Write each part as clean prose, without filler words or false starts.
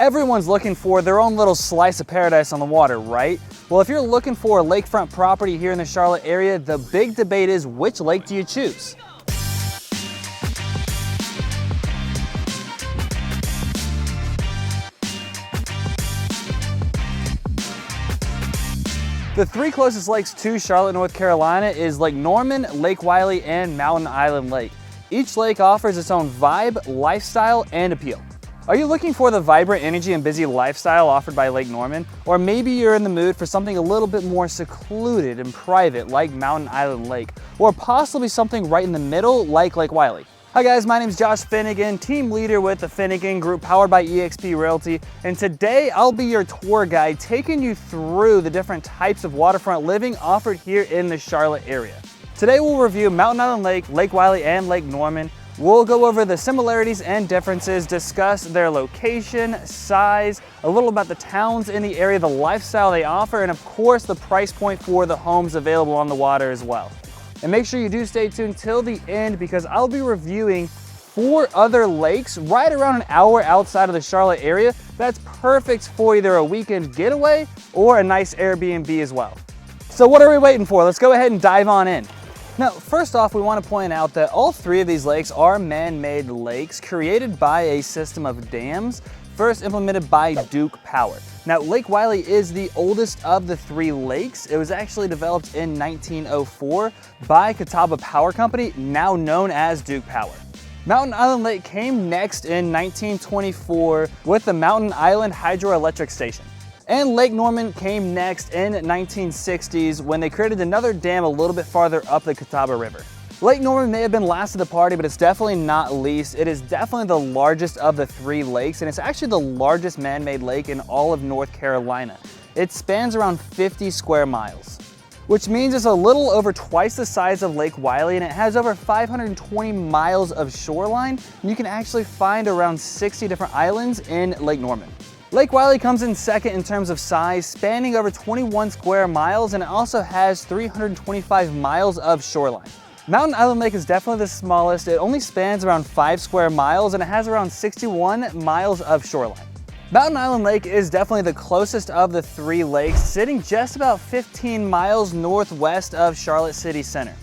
Everyone's looking for their own little slice of paradise on the water, right? Well, if you're looking for a lakefront property here in the Charlotte area, the big debate is which lake do you choose? The three closest lakes to Charlotte, North Carolina is Lake Norman, Lake Wylie, and Mountain Island Lake. Each lake offers its own vibe, lifestyle, and appeal. Are you looking for the vibrant energy and busy lifestyle offered by Lake Norman? Or maybe you're in the mood for something a little bit more secluded and private like Mountain Island Lake, or possibly something right in the middle like Lake Wylie. Hi guys, my name is Josh Finigan, team leader with the Finigan Group powered by eXp Realty, and today I'll be your tour guide taking you through the different types of waterfront living offered here in the Charlotte area. Today we'll review Mountain Island Lake, Lake Wylie, and Lake Norman. We'll go over the similarities and differences, discuss their location, size, a little about the towns in the area, the lifestyle they offer, and of course the price point for the homes available on the water as well. And make sure you do stay tuned till the end because I'll be reviewing 4 other lakes right around an hour outside of the Charlotte area that's perfect for either a weekend getaway or a nice Airbnb as well. So what are we waiting for? Let's go ahead and dive on in. Now, first off, we want to point out that all 3 of these lakes are man-made lakes created by a system of dams first implemented by Duke Power. Now, Lake Wylie is the oldest of the 3 lakes. It was actually developed in 1904 by Catawba Power Company, now known as Duke Power. Mountain Island Lake came next in 1924 with the Mountain Island Hydroelectric Station. And Lake Norman came next in 1960s when they created another dam a little bit farther up the Catawba River. Lake Norman may have been last to the party, but it's definitely not least. It is definitely the largest of the 3 lakes, and it's actually the largest man-made lake in all of North Carolina. It spans around 50 square miles, which means it's a little over twice the size of Lake Wylie, and it has over 520 miles of shoreline, and you can actually find around 60 different islands in Lake Norman. Lake Wylie comes in second in terms of size, spanning over 21 square miles, and it also has 325 miles of shoreline. Mountain Island Lake is definitely the smallest. It only spans around 5 square miles and it has around 61 miles of shoreline. Mountain Island Lake is definitely the closest of the 3 lakes, sitting just about 15 miles northwest of Charlotte City Center,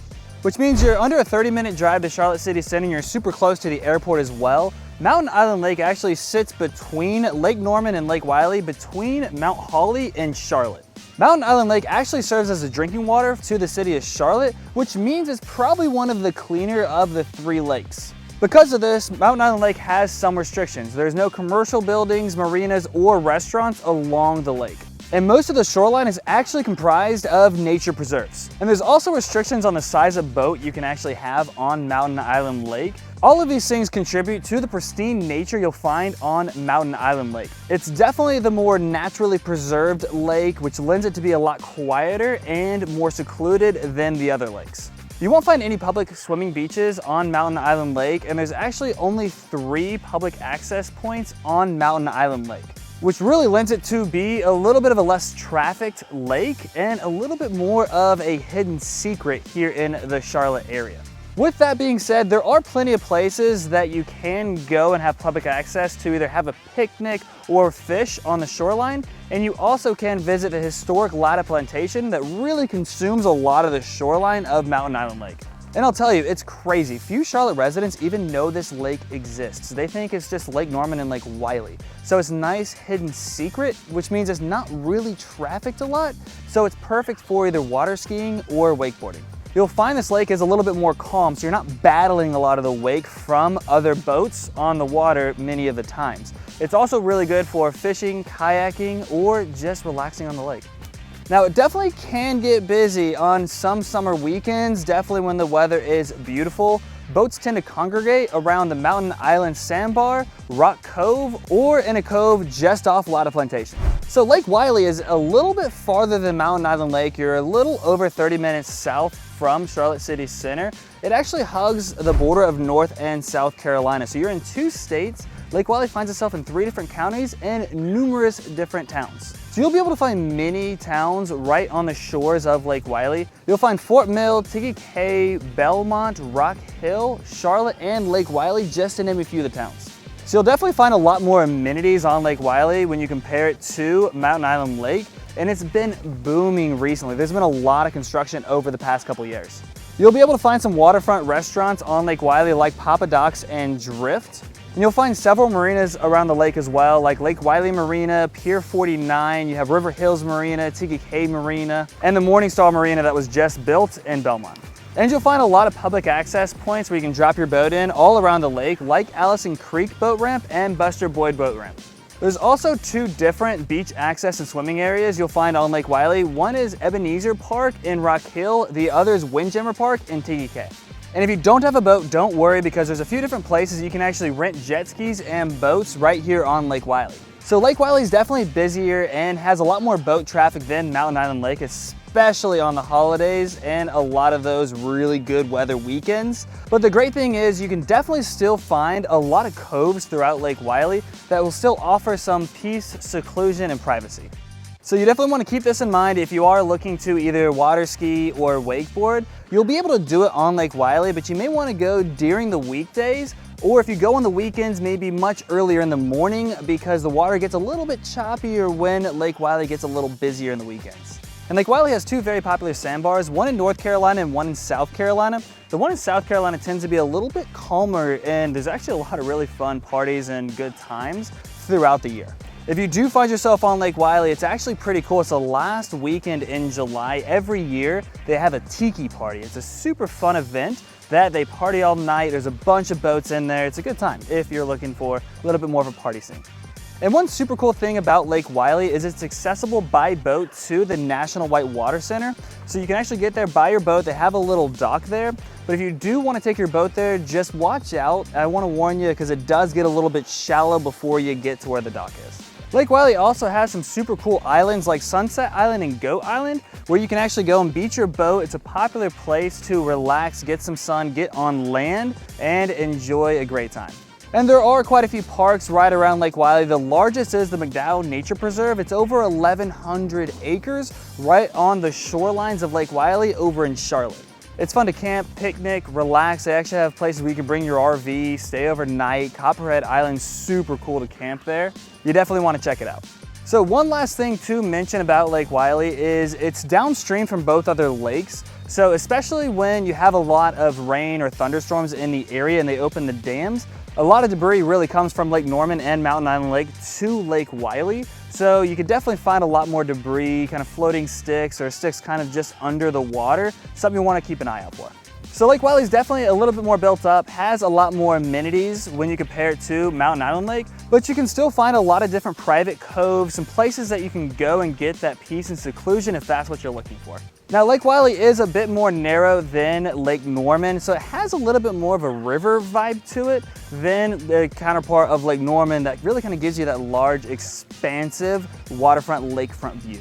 which means you're under a 30-minute drive to Charlotte City Center and you're super close to the airport as well. Mountain Island Lake actually sits between Lake Norman and Lake Wylie, between Mount Holly and Charlotte. Mountain Island Lake actually serves as a drinking water to the city of Charlotte, which means it's probably one of the cleaner of the 3 lakes. Because of this, Mountain Island Lake has some restrictions. There's no commercial buildings, marinas, or restaurants along the lake. And most of the shoreline is actually comprised of nature preserves. And there's also restrictions on the size of boat you can actually have on Mountain Island Lake. All of these things contribute to the pristine nature you'll find on Mountain Island Lake. It's definitely the more naturally preserved lake, which lends it to be a lot quieter and more secluded than the other lakes. You won't find any public swimming beaches on Mountain Island Lake, and there's actually only 3 public access points on Mountain Island Lake, which really lends it to be a little bit of a less trafficked lake and a little bit more of a hidden secret here in the Charlotte area. With that being said, there are plenty of places that you can go and have public access to either have a picnic or fish on the shoreline, and you also can visit the historic Latta plantation that really consumes a lot of the shoreline of Mountain Island Lake. And I'll tell you, it's crazy. Few Charlotte residents even know this lake exists. They think it's just Lake Norman and Lake Wylie. So it's a nice hidden secret, which means it's not really trafficked a lot, so it's perfect for either water skiing or wakeboarding. You'll find this lake is a little bit more calm, so you're not battling a lot of the wake from other boats on the water many of the times. It's also really good for fishing, kayaking, or just relaxing on the lake. Now, it definitely can get busy on some summer weekends, definitely when the weather is beautiful. Boats tend to congregate around the Mountain Island Sandbar, Rock Cove, or in a cove just off Latta Plantation. So Lake Wylie is a little bit farther than Mountain Island Lake. You're a little over 30 minutes south from Charlotte City Center. It actually hugs the border of North and South Carolina. So you're in 2 states. Lake Wylie finds itself in 3 different counties and numerous different towns. So you'll be able to find many towns right on the shores of Lake Wylie. You'll find Fort Mill, Tiki Cay, Belmont, Rock Hill, Charlotte, and Lake Wylie, just to name a few of the towns. So you'll definitely find a lot more amenities on Lake Wylie when you compare it to Mountain Island Lake, and it's been booming recently. There's been a lot of construction over the past couple years. You'll be able to find some waterfront restaurants on Lake Wylie like Papa Doc's and Drift. And you'll find several marinas around the lake as well, like Lake Wylie Marina, Pier 49, you have River Hills Marina, Tiki Cay Marina, and the Morningstar Marina that was just built in Belmont. And you'll find a lot of public access points where you can drop your boat in all around the lake, like Allison Creek Boat Ramp and Buster Boyd Boat Ramp. There's also two different beach access and swimming areas you'll find on Lake Wylie. One is Ebenezer Park in Rock Hill, the other is Windjammer Park in Tiki Cay. And if you don't have a boat, don't worry, because there's a few different places you can actually rent jet skis and boats right here on Lake Wylie. So Lake Wylie is definitely busier and has a lot more boat traffic than Mountain Island Lake, especially on the holidays and a lot of those really good weather weekends. But the great thing is you can definitely still find a lot of coves throughout Lake Wylie that will still offer some peace, seclusion, and privacy. So you definitely want to keep this in mind if you are looking to either water ski or wakeboard. You'll be able to do it on Lake Wylie, but you may want to go during the weekdays, or if you go on the weekends, maybe much earlier in the morning, because the water gets a little bit choppier when Lake Wylie gets a little busier in the weekends. And Lake Wylie has two very popular sandbars, one in North Carolina and one in South Carolina. The one in South Carolina tends to be a little bit calmer, and there's actually a lot of really fun parties and good times throughout the year. If you do find yourself on Lake Wylie, it's actually pretty cool. It's the last weekend in July. Every year, they have a tiki party. It's a super fun event that they party all night. There's a bunch of boats in there. It's a good time if you're looking for a little bit more of a party scene. And one super cool thing about Lake Wylie is it's accessible by boat to the National Whitewater Center. So you can actually get there by your boat. They have a little dock there. But if you do want to take your boat there, just watch out. I want to warn you because it does get a little bit shallow before you get to where the dock is. Lake Wylie also has some super cool islands like Sunset Island and Goat Island, where you can actually go and beach your boat. It's a popular place to relax, get some sun, get on land, and enjoy a great time. And there are quite a few parks right around Lake Wylie. The largest is the McDowell Nature Preserve. It's over 1,100 acres right on the shorelines of Lake Wylie over in Charlotte. It's fun to camp, picnic, relax. They actually have places where you can bring your RV, stay overnight. Copperhead Island's super cool to camp there. You definitely want to check it out. So one last thing to mention about Lake Wylie is it's downstream from both other lakes. So especially when you have a lot of rain or thunderstorms in the area and they open the dams, a lot of debris really comes from Lake Norman and Mountain Island Lake to Lake Wylie. So you could definitely find a lot more debris, kind of floating sticks or sticks kind of just under the water, something you want to keep an eye out for. So Lake Wylie is definitely a little bit more built up, has a lot more amenities when you compare it to Mountain Island Lake, but you can still find a lot of different private coves, some places that you can go and get that peace and seclusion if that's what you're looking for. Now Lake Wylie is a bit more narrow than Lake Norman, so it has a little bit more of a river vibe to it than the counterpart of Lake Norman that really kind of gives you that large, expansive waterfront lakefront view.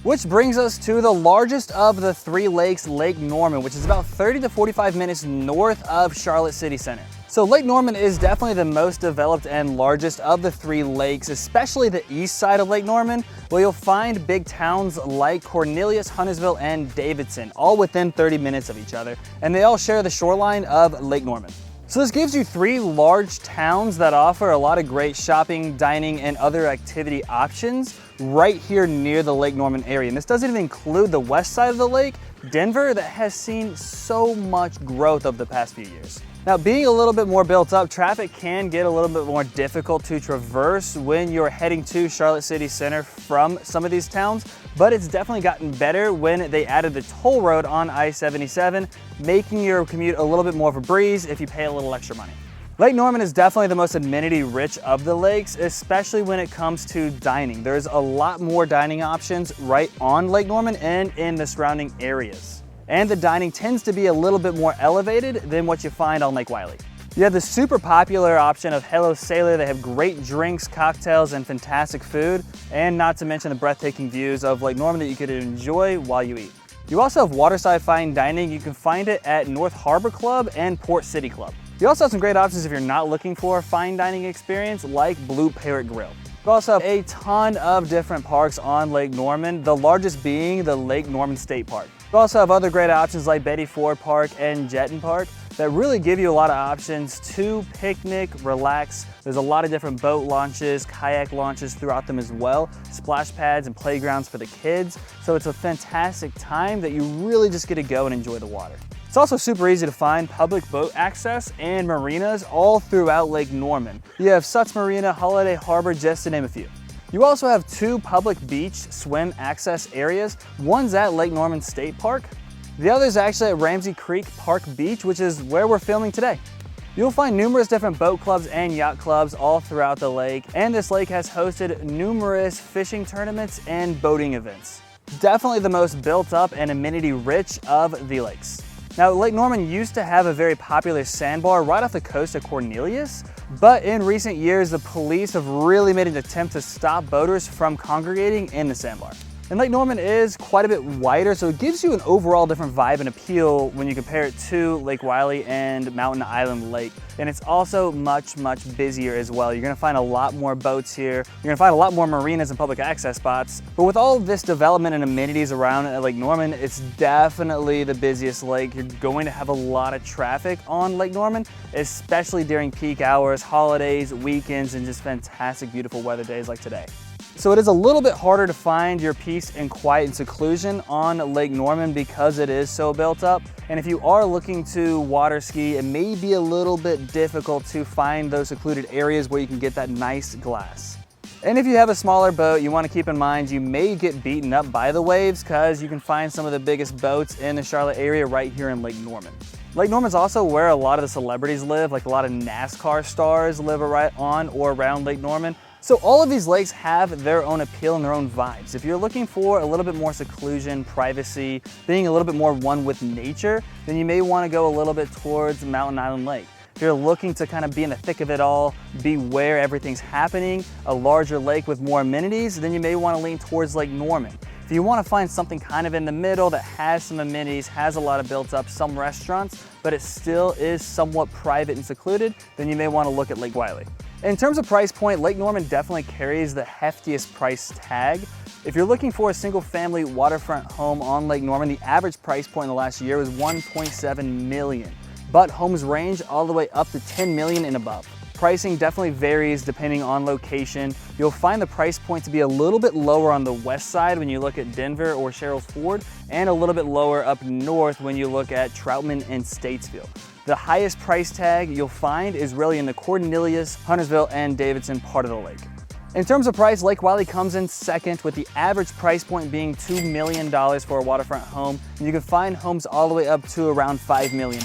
Which brings us to the largest of the three lakes, Lake Norman, which is about 30 to 45 minutes north of Charlotte City Center. So Lake Norman is definitely the most developed and largest of the three lakes, especially the east side of Lake Norman, where you'll find big towns like Cornelius, Huntersville, and Davidson, all within 30 minutes of each other, and they all share the shoreline of Lake Norman. So this gives you three large towns that offer a lot of great shopping, dining, and other activity options right here near the Lake Norman area. And this doesn't even include the west side of the lake, Denver, that has seen so much growth over the past few years. Now, being a little bit more built up, traffic can get a little bit more difficult to traverse when you're heading to Charlotte City Center from some of these towns, but it's definitely gotten better when they added the toll road on I-77, making your commute a little bit more of a breeze if you pay a little extra money. Lake Norman is definitely the most amenity-rich of the lakes, especially when it comes to dining. There's a lot more dining options right on Lake Norman and in the surrounding areas. And the dining tends to be a little bit more elevated than what you find on Lake Wylie. You have the super popular option of Hello Sailor. They have great drinks, cocktails, and fantastic food, and not to mention the breathtaking views of Lake Norman that you could enjoy while you eat. You also have waterside fine dining. You can find it at North Harbor Club and Port City Club. You also have some great options if you're not looking for a fine dining experience, like Blue Parrot Grill. You also have a ton of different parks on Lake Norman, the largest being the Lake Norman State Park. You also have other great options like Betty Ford Park and Jetton Park. that really give you a lot of options to picnic, relax. There's a lot of different boat launches, kayak launches throughout them as well, splash pads and playgrounds for the kids. So it's a fantastic time that you really just get to go and enjoy the water. It's also super easy to find public boat access and marinas all throughout Lake Norman. You have Suts Marina, Holiday Harbor, just to name a few. You also have 2 public beach swim access areas. One's at Lake Norman State Park. The other is actually at Ramsey Creek Park Beach, which is where we're filming today. You'll find numerous different boat clubs and yacht clubs all throughout the lake, and this lake has hosted numerous fishing tournaments and boating events. Definitely the most built up and amenity rich of the lakes. Now, Lake Norman used to have a very popular sandbar right off the coast of Cornelius, but in recent years, the police have really made an attempt to stop boaters from congregating in the sandbar. And Lake Norman is quite a bit wider, so it gives you an overall different vibe and appeal when you compare it to Lake Wylie and Mountain Island Lake. And it's also much, much busier as well. You're gonna find a lot more boats here. You're gonna find a lot more marinas and public access spots. But with all of this development and amenities around Lake Norman, it's definitely the busiest lake. You're going to have a lot of traffic on Lake Norman, especially during peak hours, holidays, weekends, and just fantastic, beautiful weather days like today. So it is a little bit harder to find your peace and quiet and seclusion on Lake Norman because it is so built up. And if you are looking to water ski, it may be a little bit difficult to find those secluded areas where you can get that nice glass. And if you have a smaller boat, you want to keep in mind you may get beaten up by the waves because you can find some of the biggest boats in the Charlotte area right here in Lake Norman. Lake Norman is also where a lot of the celebrities live, like a lot of NASCAR stars live right on or around Lake Norman. So all of these lakes have their own appeal and their own vibes. If you're looking for a little bit more seclusion, privacy, being a little bit more one with nature, then you may want to go a little bit towards Mountain Island Lake. If you're looking to kind of be in the thick of it all, be where everything's happening, a larger lake with more amenities, then you may want to lean towards Lake Norman. If you want to find something kind of in the middle that has some amenities, has a lot of built up, some restaurants, but it still is somewhat private and secluded, then you may want to look at Lake Wylie. In terms of price point, Lake Norman definitely carries the heftiest price tag. If you're looking for a single family waterfront home on Lake Norman, the average price point in the last year was $1.7 million, but homes range all the way up to $10 million and above. Pricing definitely varies depending on location. You'll find the price point to be a little bit lower on the west side when you look at Denver or Sherrills Ford, and a little bit lower up north when you look at Troutman and Statesville. The highest price tag you'll find is really in the Cornelius, Huntersville, and Davidson part of the lake. In terms of price, Lake Wylie comes in second, with the average price point being $2 million for a waterfront home, and you can find homes all the way up to around $5 million.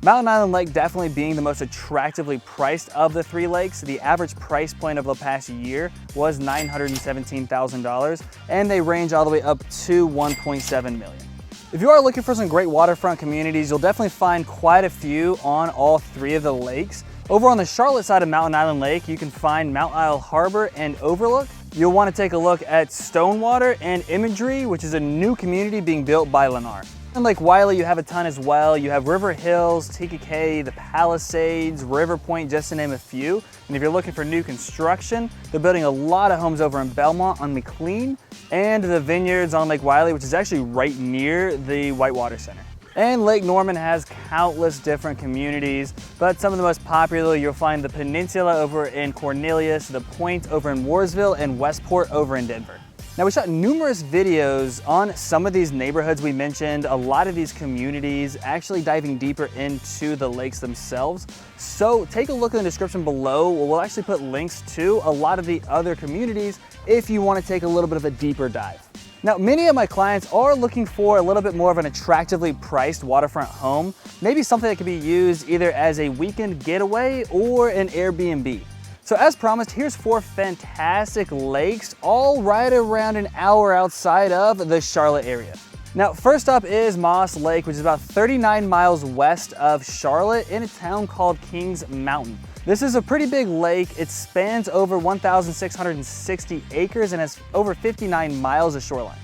Mountain Island Lake definitely being the most attractively priced of the 3 lakes. The average price point of the past year was $917,000, and they range all the way up to $1.7 million. If you are looking for some great waterfront communities, you'll definitely find quite a few on all 3 of the lakes. Over on the Charlotte side of Mountain Island Lake, you can find Mount Isle Harbor and Overlook. You'll want to take a look at Stonewater and Imagery, which is a new community being built by Lennar. In Lake Wylie, you have a ton as well. You have River Hills, TKK, the Palisades, River Point, just to name a few. And if you're looking for new construction, they're building a lot of homes over in Belmont on McLean, and the Vineyards on Lake Wylie, which is actually right near the Whitewater Center. And Lake Norman has countless different communities, but some of the most popular, you'll find the Peninsula over in Cornelius, the Point over in Mooresville, and Westport over in Denver. Now, we shot numerous videos on some of these neighborhoods we mentioned, a lot of these communities, actually diving deeper into the lakes themselves. So take a look in the description below. We'll actually put links to a lot of the other communities if you want to take a little bit of a deeper dive. Now, many of my clients are looking for a little bit more of an attractively priced waterfront home, maybe something that could be used either as a weekend getaway or an Airbnb. So as promised, here's 4 fantastic lakes, all right around an hour outside of the Charlotte area. Now, first up is Moss Lake, which is about 39 miles west of Charlotte in a town called Kings Mountain. This is a pretty big lake. It spans over 1,660 acres and has over 59 miles of shoreline.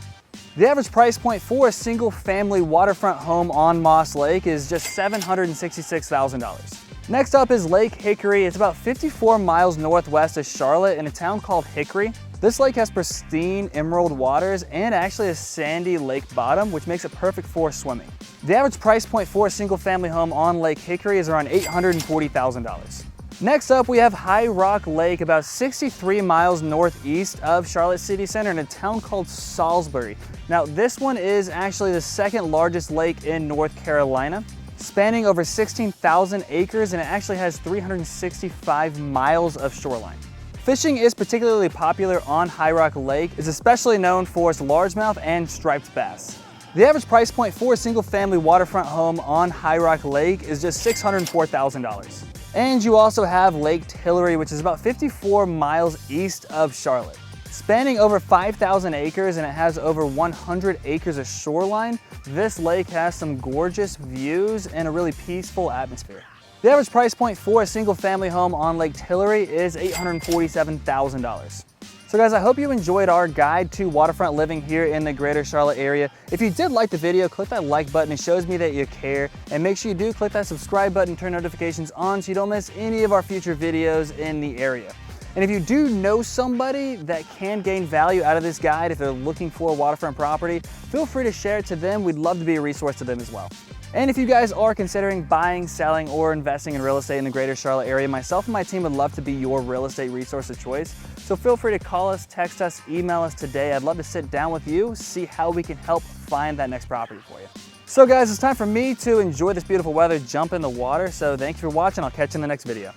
The average price point for a single family waterfront home on Moss Lake is just $766,000. Next up is Lake Hickory. It's about 54 miles northwest of Charlotte in a town called Hickory. This lake has pristine emerald waters and actually a sandy lake bottom, which makes it perfect for swimming. The average price point for a single family home on Lake Hickory is around $840,000. Next up, we have High Rock Lake, about 63 miles northeast of Charlotte City Center in a town called Salisbury. Now, this one is actually the second largest lake in North Carolina, spanning over 16,000 acres, and it actually has 365 miles of shoreline. Fishing is particularly popular on High Rock Lake. It's especially known for its largemouth and striped bass. The average price point for a single family waterfront home on High Rock Lake is just $604,000. And you also have Lake Tillery, which is about 54 miles east of Charlotte. Spanning over 5,000 acres, and it has over 100 acres of shoreline, this lake has some gorgeous views and a really peaceful atmosphere. The average price point for a single family home on Lake Tillery is $847,000. So guys, I hope you enjoyed our guide to waterfront living here in the greater Charlotte area. If you did like the video, click that like button. It shows me that you care. And make sure you do click that subscribe button, turn notifications on so you don't miss any of our future videos in the area. And if you do know somebody that can gain value out of this guide, if they're looking for a waterfront property, feel free to share it to them. We'd love to be a resource to them as well. And if you guys are considering buying, selling, or investing in real estate in the greater Charlotte area, myself and my team would love to be your real estate resource of choice. So feel free to call us, text us, email us today. I'd love to sit down with you, see how we can help find that next property for you. So guys, it's time for me to enjoy this beautiful weather, jump in the water. So thank you for watching. I'll catch you in the next video.